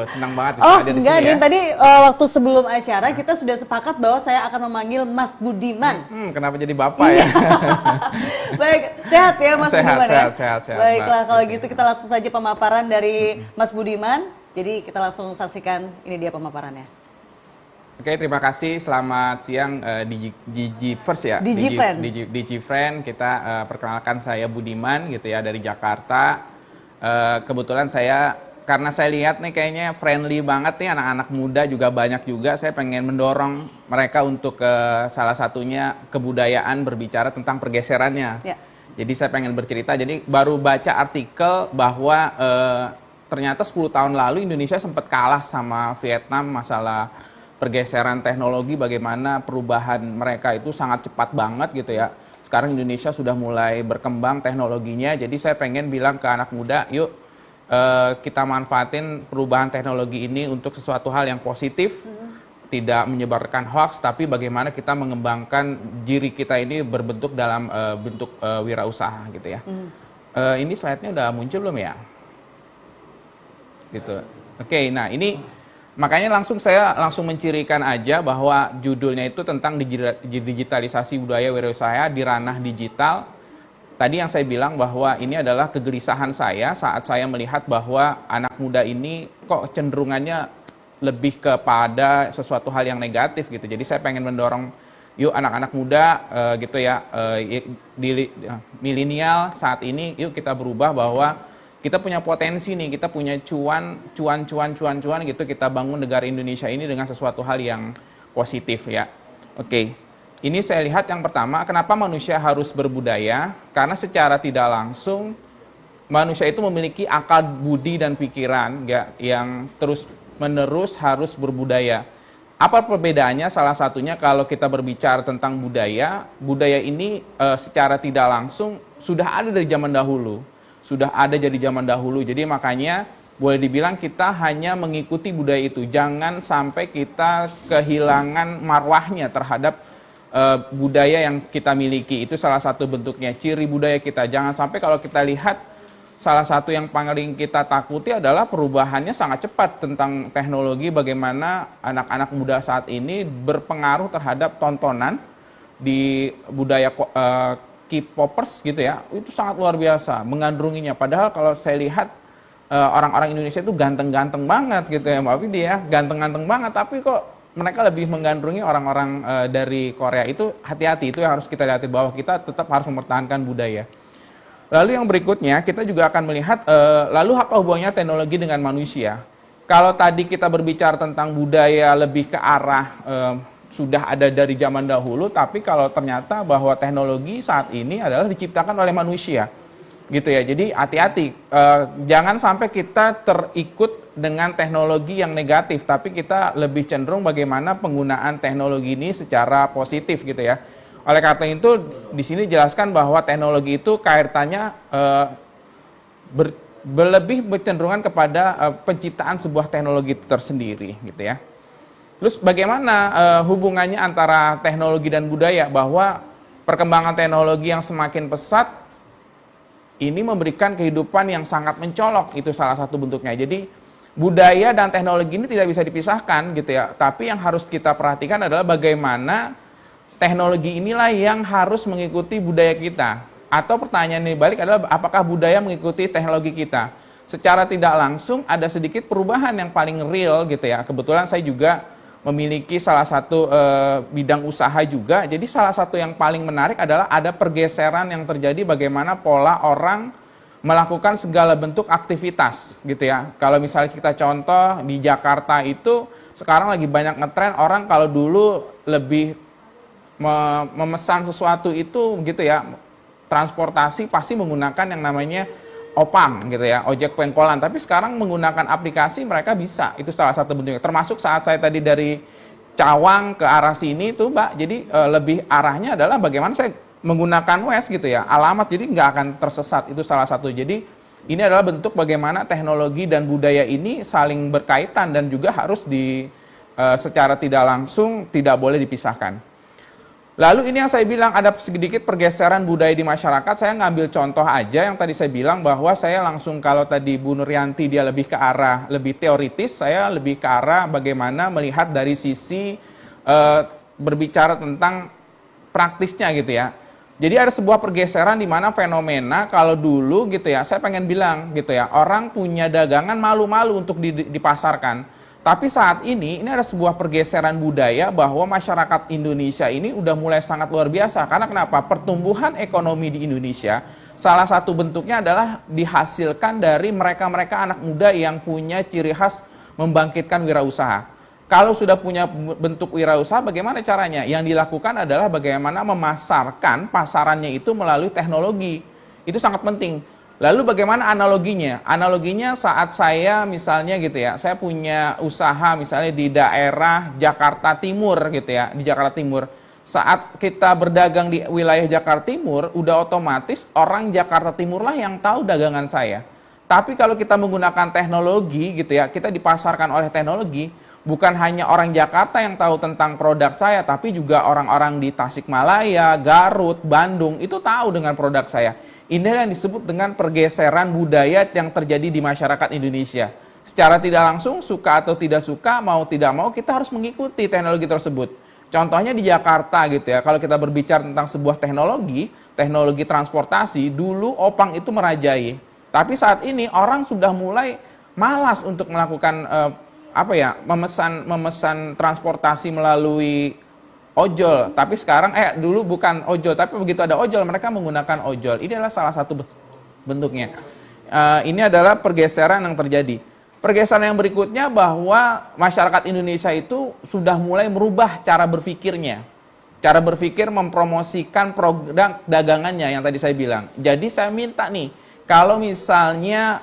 senang banget bisa Oh hadir di enggak, sini Din. ya. Tadi waktu sebelum acara kita sudah sepakat bahwa saya akan memanggil Mas Budiman. Kenapa jadi bapak ya? Baik, sehat ya Mas Sehat, Budiman ya? sehat, Baiklah, Mbak. kalau gitu kita langsung saja pemaparan dari Mas Budiman. Jadi kita langsung saksikan, ini dia pemaparannya. Oke, terima kasih. Selamat siang DigiFirst ya. DigiFriend. Kita perkenalkan, saya Budiman gitu ya, dari Jakarta. Kebetulan karena saya lihat nih kayaknya friendly banget nih, anak-anak muda juga banyak juga. Saya pengen mendorong mereka untuk salah satunya kebudayaan, berbicara tentang pergeserannya. Ya. Jadi saya pengen bercerita. Jadi baru baca artikel bahwa ternyata 10 tahun lalu Indonesia sempat kalah sama Vietnam masalah pergeseran teknologi, bagaimana perubahan mereka itu sangat cepat banget gitu ya. Sekarang Indonesia sudah mulai berkembang teknologinya, jadi saya pengen bilang ke anak muda, yuk kita manfaatin perubahan teknologi ini untuk sesuatu hal yang positif, tidak menyebarkan hoax, tapi bagaimana kita mengembangkan diri kita ini berbentuk dalam bentuk wirausaha gitu ya. Ini slide-nya udah muncul belum ya? Gitu. Oke, nah ini makanya saya langsung mencirikan aja bahwa judulnya itu tentang digitalisasi budaya wirausaha di ranah digital. Tadi yang saya bilang bahwa ini adalah kegelisahan saya saat saya melihat bahwa anak muda ini kok cenderungannya lebih kepada sesuatu hal yang negatif gitu. Jadi saya pengen mendorong, yuk anak-anak muda gitu ya, milenial saat ini, yuk kita berubah bahwa kita punya potensi nih, kita punya cuan gitu, kita bangun negara Indonesia ini dengan sesuatu hal yang positif ya. Oke, ini saya lihat yang pertama, kenapa manusia harus berbudaya? Karena secara tidak langsung manusia itu memiliki akal, budi dan pikiran ya, yang terus menerus harus berbudaya. Apa perbedaannya? Salah satunya kalau kita berbicara tentang budaya ini secara tidak langsung sudah ada dari zaman dahulu. Sudah ada jadi zaman dahulu, jadi makanya boleh dibilang kita hanya mengikuti budaya itu. Jangan sampai kita kehilangan marwahnya terhadap budaya yang kita miliki. Itu salah satu bentuknya, ciri budaya kita. Jangan sampai kalau kita lihat, salah satu yang paling kita takuti adalah perubahannya sangat cepat tentang teknologi, bagaimana anak-anak muda saat ini berpengaruh terhadap tontonan di budaya K-popers gitu ya, itu sangat luar biasa mengandrunginya. Padahal kalau saya lihat orang-orang Indonesia itu ganteng-ganteng banget gitu ya, Mbak Vidi ya, ganteng-ganteng banget, tapi kok mereka lebih menggandrungi orang-orang dari Korea. Itu hati-hati, itu yang harus kita lihat, bahwa kita tetap harus mempertahankan budaya. Lalu yang berikutnya kita juga akan melihat lalu apa hubungannya teknologi dengan manusia. Kalau tadi kita berbicara tentang budaya lebih ke arah sudah ada dari zaman dahulu, tapi kalau ternyata bahwa teknologi saat ini adalah diciptakan oleh manusia, gitu ya. Jadi hati-hati, jangan sampai kita terikut dengan teknologi yang negatif, tapi kita lebih cenderung bagaimana penggunaan teknologi ini secara positif, gitu ya. Oleh karena itu, di sini jelaskan bahwa teknologi itu kaitannya lebih bercenderungan kepada penciptaan sebuah teknologi itu tersendiri, gitu ya. Terus bagaimana hubungannya antara teknologi dan budaya, bahwa perkembangan teknologi yang semakin pesat ini memberikan kehidupan yang sangat mencolok, itu salah satu bentuknya. Jadi budaya dan teknologi ini tidak bisa dipisahkan gitu ya. Tapi yang harus kita perhatikan adalah bagaimana teknologi inilah yang harus mengikuti budaya kita. Atau pertanyaan yang balik adalah apakah budaya mengikuti teknologi kita? Secara tidak langsung ada sedikit perubahan yang paling real gitu ya. Kebetulan saya juga memiliki salah satu bidang usaha juga. Jadi salah satu yang paling menarik adalah ada pergeseran yang terjadi bagaimana pola orang melakukan segala bentuk aktivitas gitu ya. Kalau misalnya kita contoh di Jakarta itu sekarang lagi banyak ngetren orang, kalau dulu lebih memesan sesuatu itu gitu ya, transportasi pasti menggunakan yang namanya opang gitu ya, ojek pengkolan. Tapi sekarang menggunakan aplikasi mereka bisa, itu salah satu bentuknya. Termasuk saat saya tadi dari Cawang ke arah sini tuh Mbak, jadi lebih arahnya adalah bagaimana saya menggunakan Waze gitu ya, alamat, jadi nggak akan tersesat, itu salah satu. Jadi ini adalah bentuk bagaimana teknologi dan budaya ini saling berkaitan dan juga harus secara tidak langsung tidak boleh dipisahkan. Lalu ini yang saya bilang ada sedikit pergeseran budaya di masyarakat. Saya ngambil contoh aja yang tadi saya bilang bahwa saya langsung kalau tadi Bu Nuryanti dia lebih ke arah lebih teoritis, saya lebih ke arah bagaimana melihat dari sisi berbicara tentang praktisnya gitu ya. Jadi ada sebuah pergeseran di mana fenomena kalau dulu gitu ya, saya pengen bilang gitu ya, orang punya dagangan malu-malu untuk dipasarkan. Tapi saat ini ada sebuah pergeseran budaya bahwa masyarakat Indonesia ini udah mulai sangat luar biasa. Karena kenapa? Pertumbuhan ekonomi di Indonesia, salah satu bentuknya adalah dihasilkan dari mereka-mereka anak muda yang punya ciri khas membangkitkan wirausaha. Kalau sudah punya bentuk wirausaha, bagaimana caranya? Yang dilakukan adalah bagaimana memasarkan pasarannya itu melalui teknologi. Itu sangat penting. Lalu bagaimana analoginya? Analoginya saat saya misalnya gitu ya, saya punya usaha misalnya di daerah Jakarta Timur gitu ya, di Jakarta Timur. Saat kita berdagang di wilayah Jakarta Timur, udah otomatis orang Jakarta Timur lah yang tahu dagangan saya. Tapi kalau kita menggunakan teknologi gitu ya, kita dipasarkan oleh teknologi, bukan hanya orang Jakarta yang tahu tentang produk saya, tapi juga orang-orang di Tasikmalaya, Garut, Bandung, itu tahu dengan produk saya. Inilah yang disebut dengan pergeseran budaya yang terjadi di masyarakat Indonesia. Secara tidak langsung, suka atau tidak suka, mau tidak mau, kita harus mengikuti teknologi tersebut. Contohnya di Jakarta gitu ya, kalau kita berbicara tentang sebuah teknologi transportasi, dulu Opang itu merajai. Tapi saat ini orang sudah mulai malas untuk melakukan memesan transportasi melalui ojol. Tapi sekarang dulu bukan ojol, tapi begitu ada ojol mereka menggunakan ojol. Ini adalah salah satu bentuknya. Ini adalah pergeseran yang terjadi. Pergeseran yang berikutnya bahwa masyarakat Indonesia itu sudah mulai merubah cara berpikirnya. Cara berpikir mempromosikan produk dagangannya yang tadi saya bilang. Jadi saya minta nih, kalau misalnya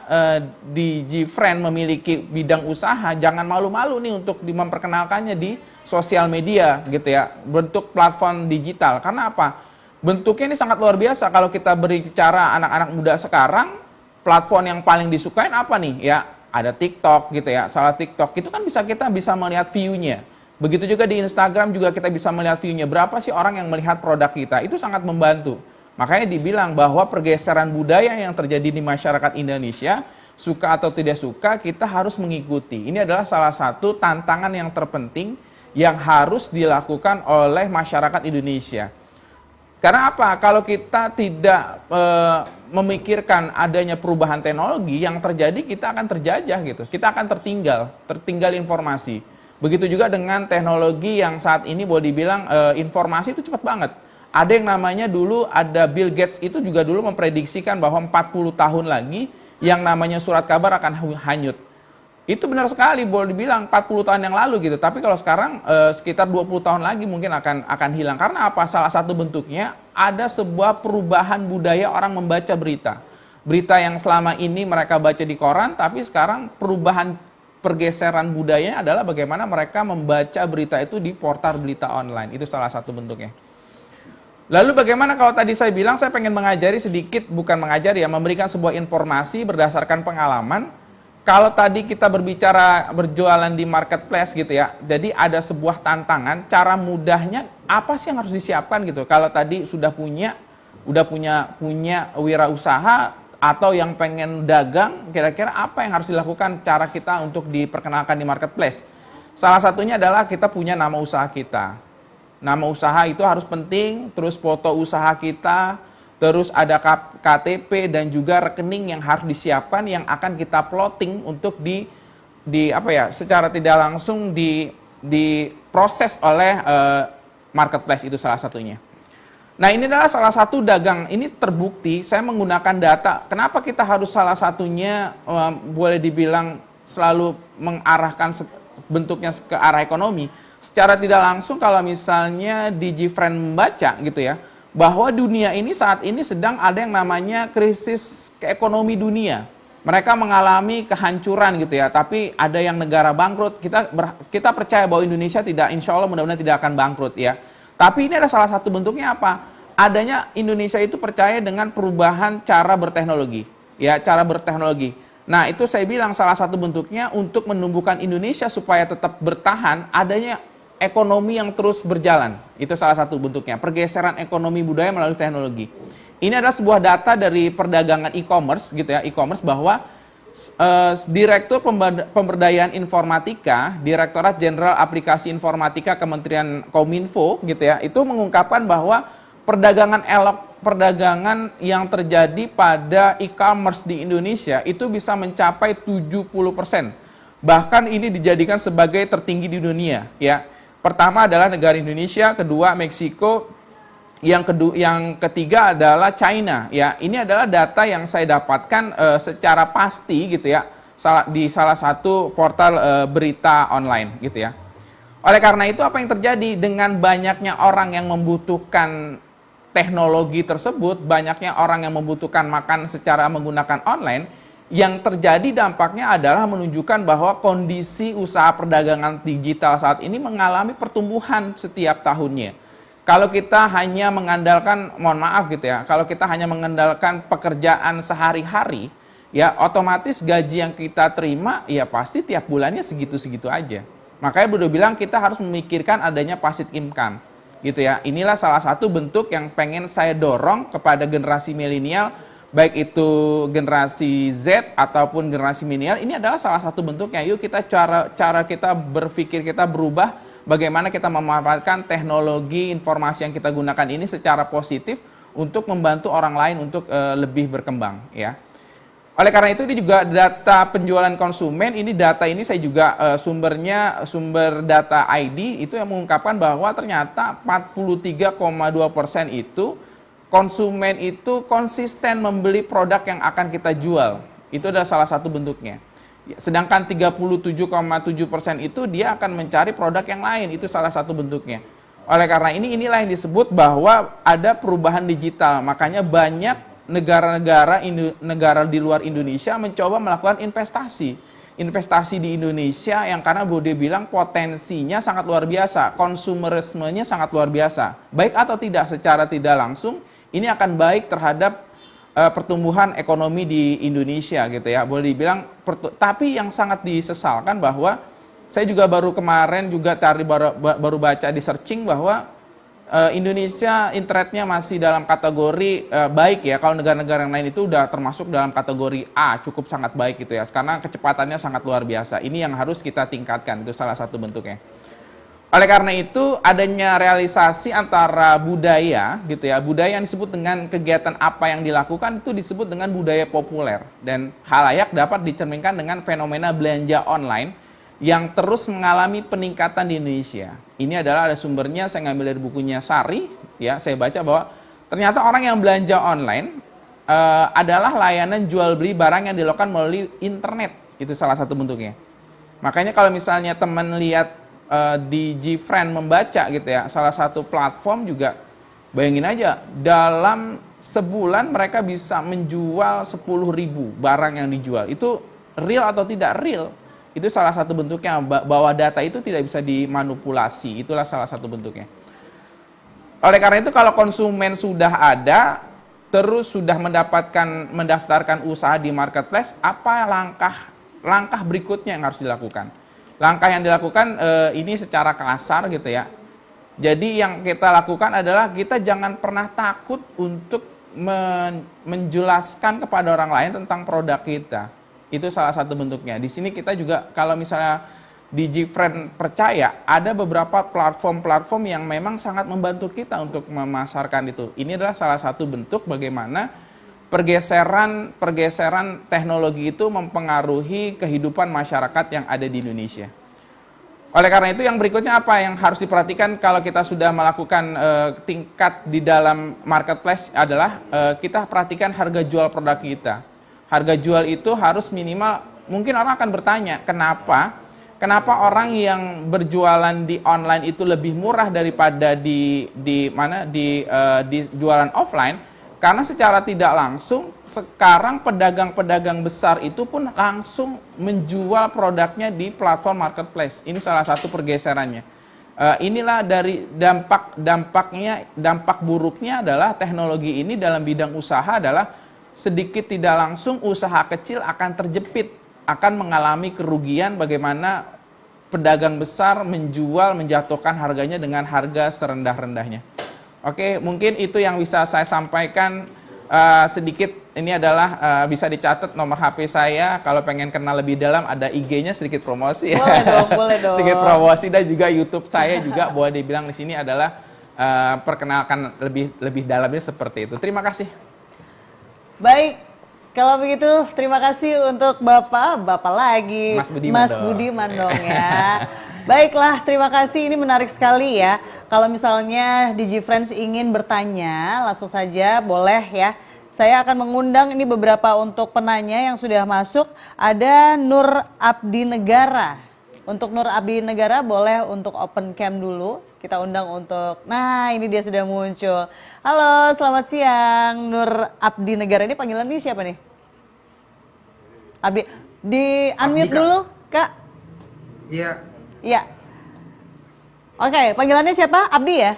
di Gfriend memiliki bidang usaha, jangan malu-malu nih untuk memperkenalkannya di sosial media gitu ya, bentuk platform digital. Karena apa? Bentuknya ini sangat luar biasa. Kalau kita berbicara anak-anak muda sekarang, platform yang paling disukain apa nih? Ya, ada TikTok gitu ya. Salah TikTok itu kan kita bisa melihat view-nya. Begitu juga di Instagram juga kita bisa melihat view-nya. Berapa sih orang yang melihat produk kita? Itu sangat membantu. Makanya dibilang bahwa pergeseran budaya yang terjadi di masyarakat Indonesia, suka atau tidak suka, kita harus mengikuti. Ini adalah salah satu tantangan yang terpenting yang harus dilakukan oleh masyarakat Indonesia. Karena apa? Kalau kita tidak memikirkan adanya perubahan teknologi, yang terjadi kita akan terjajah gitu. Kita akan tertinggal informasi. Begitu juga dengan teknologi yang saat ini boleh dibilang informasi itu cepat banget. Ada yang namanya dulu ada Bill Gates itu juga dulu memprediksikan bahwa 40 tahun lagi yang namanya surat kabar akan hanyut. Itu benar sekali, boleh dibilang 40 tahun yang lalu gitu. Tapi kalau sekarang sekitar 20 tahun lagi mungkin akan hilang. Karena apa? Salah satu bentuknya ada sebuah perubahan budaya orang membaca berita. Berita yang selama ini mereka baca di koran, tapi sekarang perubahan pergeseran budayanya adalah bagaimana mereka membaca berita itu di portal berita online. Itu salah satu bentuknya. Lalu bagaimana kalau tadi saya bilang saya pengen mengajari sedikit, bukan mengajari ya, memberikan sebuah informasi berdasarkan pengalaman. Kalau tadi kita berbicara berjualan di marketplace gitu ya, jadi ada sebuah tantangan, cara mudahnya apa sih yang harus disiapkan gitu. Kalau tadi sudah punya wirausaha atau yang pengen dagang, kira-kira apa yang harus dilakukan cara kita untuk diperkenalkan di marketplace? Salah satunya adalah kita punya nama usaha kita. Nama usaha itu harus penting, terus foto usaha kita, terus ada KTP dan juga rekening yang harus disiapkan yang akan kita plotting untuk secara tidak langsung diproses oleh marketplace itu salah satunya. Nah, ini adalah salah satu dagang. Ini terbukti saya menggunakan data. Kenapa kita harus salah satunya boleh dibilang selalu mengarahkan bentuknya ke arah ekonomi? Secara tidak langsung kalau misalnya di Gfriend membaca gitu ya, bahwa dunia ini saat ini sedang ada yang namanya krisis ekonomi dunia. Mereka mengalami kehancuran gitu ya, tapi ada yang negara bangkrut. Kita percaya bahwa Indonesia tidak, insya Allah mudah-mudahan tidak akan bangkrut ya. Tapi ini ada salah satu bentuknya apa? Adanya Indonesia itu percaya dengan perubahan cara berteknologi. Ya, cara berteknologi. Nah, itu saya bilang salah satu bentuknya untuk menumbuhkan Indonesia supaya tetap bertahan, adanya ekonomi yang terus berjalan. Itu salah satu bentuknya. Pergeseran ekonomi budaya melalui teknologi. Ini adalah sebuah data dari perdagangan e-commerce gitu ya, e-commerce bahwa Direktur Pemberdayaan Informatika, Direktorat Jenderal Aplikasi Informatika Kementerian Kominfo gitu ya, itu mengungkapkan bahwa perdagangan yang terjadi pada e-commerce di Indonesia itu bisa mencapai 70%. Bahkan ini dijadikan sebagai tertinggi di dunia ya. Pertama adalah negara Indonesia, kedua Meksiko, yang ketiga adalah China ya. Ini adalah data yang saya dapatkan secara pasti gitu ya di salah satu portal berita online gitu ya. Oleh karena itu apa yang terjadi dengan banyaknya orang yang membutuhkan teknologi tersebut, banyaknya orang yang membutuhkan makan secara menggunakan online, yang terjadi dampaknya adalah menunjukkan bahwa kondisi usaha perdagangan digital saat ini mengalami pertumbuhan setiap tahunnya. Kalau kita hanya mengandalkan, mohon maaf gitu ya, kalau kita hanya mengandalkan pekerjaan sehari-hari, ya otomatis gaji yang kita terima, ya pasti tiap bulannya segitu-segitu aja. Makanya Budo bilang kita harus memikirkan adanya passive income, gitu ya. Inilah salah satu bentuk yang pengen saya dorong kepada generasi milenial, baik itu generasi Z ataupun generasi milenial. Ini adalah salah satu bentuknya. Yuk kita cara kita berpikir kita berubah, bagaimana kita memanfaatkan teknologi informasi yang kita gunakan ini secara positif untuk membantu orang lain untuk lebih berkembang ya. Oleh karena itu ini juga data penjualan konsumen, ini data ini saya juga sumbernya sumber data ID itu yang mengungkapkan bahwa ternyata 43,2% itu konsumen itu konsisten membeli produk yang akan kita jual. Itu adalah salah satu bentuknya. Sedangkan 37,7% itu dia akan mencari produk yang lain. Itu salah satu bentuknya. Oleh karena inilah yang disebut bahwa ada perubahan digital. Makanya banyak negara di luar Indonesia mencoba melakukan investasi. Investasi di Indonesia yang karena Bode bilang potensinya sangat luar biasa. Konsumerismenya sangat luar biasa. Baik atau tidak secara tidak langsung, ini akan baik terhadap pertumbuhan ekonomi di Indonesia gitu ya. Boleh dibilang, tapi yang sangat disesalkan bahwa saya juga baru kemarin juga baru baca di searching bahwa Indonesia internetnya masih dalam kategori baik ya. Kalau negara-negara yang lain itu udah termasuk dalam kategori A, cukup sangat baik gitu ya. Karena kecepatannya sangat luar biasa. Ini yang harus kita tingkatkan, itu salah satu bentuknya. Oleh karena itu adanya realisasi antara budaya gitu ya, budaya yang disebut dengan kegiatan apa yang dilakukan itu disebut dengan budaya populer, dan halayak dapat dicerminkan dengan fenomena belanja online yang terus mengalami peningkatan di Indonesia. Ini adalah ada sumbernya, saya ngambil dari bukunya Sari ya, saya baca bahwa ternyata orang yang belanja online adalah layanan jual beli barang yang dilakukan melalui internet. Itu salah satu bentuknya. Makanya kalau misalnya teman lihat di GFriend membaca gitu ya, salah satu platform juga, bayangin aja dalam sebulan mereka bisa menjual 10.000 barang yang dijual. Itu real atau tidak real? Itu salah satu bentuknya bahwa data itu tidak bisa dimanipulasi. Itulah salah satu bentuknya. Oleh karena itu kalau konsumen sudah ada, terus sudah mendaftarkan usaha di marketplace, apa langkah berikutnya yang harus dilakukan? Langkah yang dilakukan ini secara kasar gitu ya. Jadi yang kita lakukan adalah kita jangan pernah takut untuk menjelaskan kepada orang lain tentang produk kita. Itu salah satu bentuknya. Di sini kita juga kalau misalnya di GFriend percaya ada beberapa platform-platform yang memang sangat membantu kita untuk memasarkan itu. Ini adalah salah satu bentuk bagaimana pergeseran teknologi itu mempengaruhi kehidupan masyarakat yang ada di Indonesia. Oleh karena itu yang berikutnya apa yang harus diperhatikan kalau kita sudah melakukan tingkat di dalam marketplace adalah kita perhatikan harga jual produk kita. Harga jual itu harus minimal, mungkin orang akan bertanya, kenapa orang yang berjualan di online itu lebih murah daripada di jualan offline? Karena secara tidak langsung, sekarang pedagang-pedagang besar itu pun langsung menjual produknya di platform marketplace. Ini salah satu pergeserannya. Inilah dari dampak buruknya adalah teknologi ini dalam bidang usaha adalah sedikit tidak langsung usaha kecil akan terjepit, akan mengalami kerugian bagaimana pedagang besar menjual, menjatuhkan harganya dengan harga serendah-rendahnya. Oke, mungkin itu yang bisa saya sampaikan sedikit. Ini adalah bisa dicatat nomor HP saya. Kalau pengen kenal lebih dalam, ada IG-nya, sedikit promosi. Boleh dong, boleh dong. Sedikit promosi, dan juga YouTube saya juga boleh dibilang di sini adalah perkenalkan lebih dalamnya seperti itu. Terima kasih. Baik, kalau begitu terima kasih untuk Bapak lagi, Mas Budiman dong ya. Baiklah, terima kasih, ini menarik sekali ya. Kalau misalnya DigiFriends ingin bertanya, langsung saja boleh ya. Saya akan mengundang ini beberapa untuk penanya yang sudah masuk. Ada Nur Abdi Negara. Untuk Nur Abdi Negara boleh untuk open cam dulu. Kita undang untuk, nah ini dia sudah muncul. Halo, selamat siang Nur Abdi Negara. Ini panggilannya siapa nih? Abdi, di unmute Abdi, Kak. dulu Kak. Iya, Iya. Oke, panggilannya siapa? Abdi ya?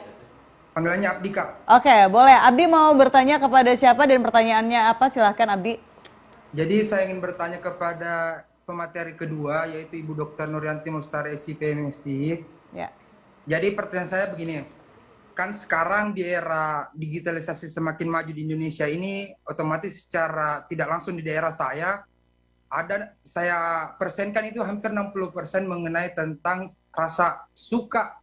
panggilannya Abdi, Kak. Oke, boleh. Abdi mau bertanya kepada siapa dan pertanyaannya apa? Silahkan Abdi. Jadi saya ingin bertanya kepada pemateri kedua, yaitu Ibu Dr. Nuryanti Mustari, SIP, MSc. Ya. Jadi pertanyaan saya begini, kan sekarang di era digitalisasi semakin maju di Indonesia ini, otomatis secara tidak langsung di daerah saya persenkan itu hampir 60% mengenai tentang rasa suka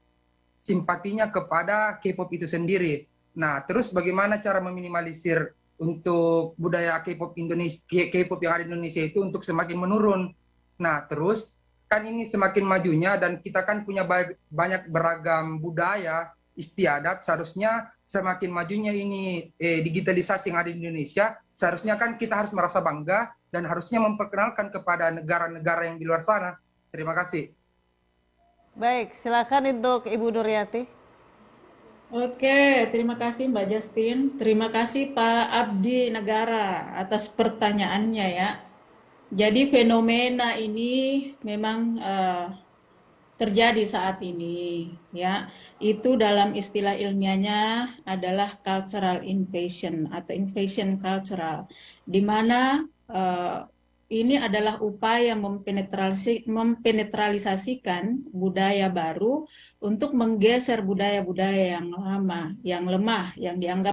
simpatinya kepada K-pop itu sendiri. Nah, terus bagaimana cara meminimalisir untuk budaya K-pop Indonesia, K-pop yang ada di Indonesia itu untuk semakin menurun. Nah, terus kan ini semakin majunya dan kita kan punya banyak beragam budaya istiadat, seharusnya semakin majunya ini digitalisasi yang ada di Indonesia, seharusnya kan kita harus merasa bangga dan harusnya memperkenalkan kepada negara-negara yang di luar sana. Terima kasih. Baik, silakan untuk Ibu Nuryati. Oke, terima kasih Mbak Justin. Terima kasih Pak Abdi Negara atas pertanyaannya ya. Jadi fenomena ini memang terjadi saat ini ya. Itu dalam istilah ilmiahnya adalah cultural invasion atau invasion cultural, di mana ini adalah upaya mempenetralisasikan budaya baru untuk menggeser budaya-budaya yang lama, yang lemah, yang dianggap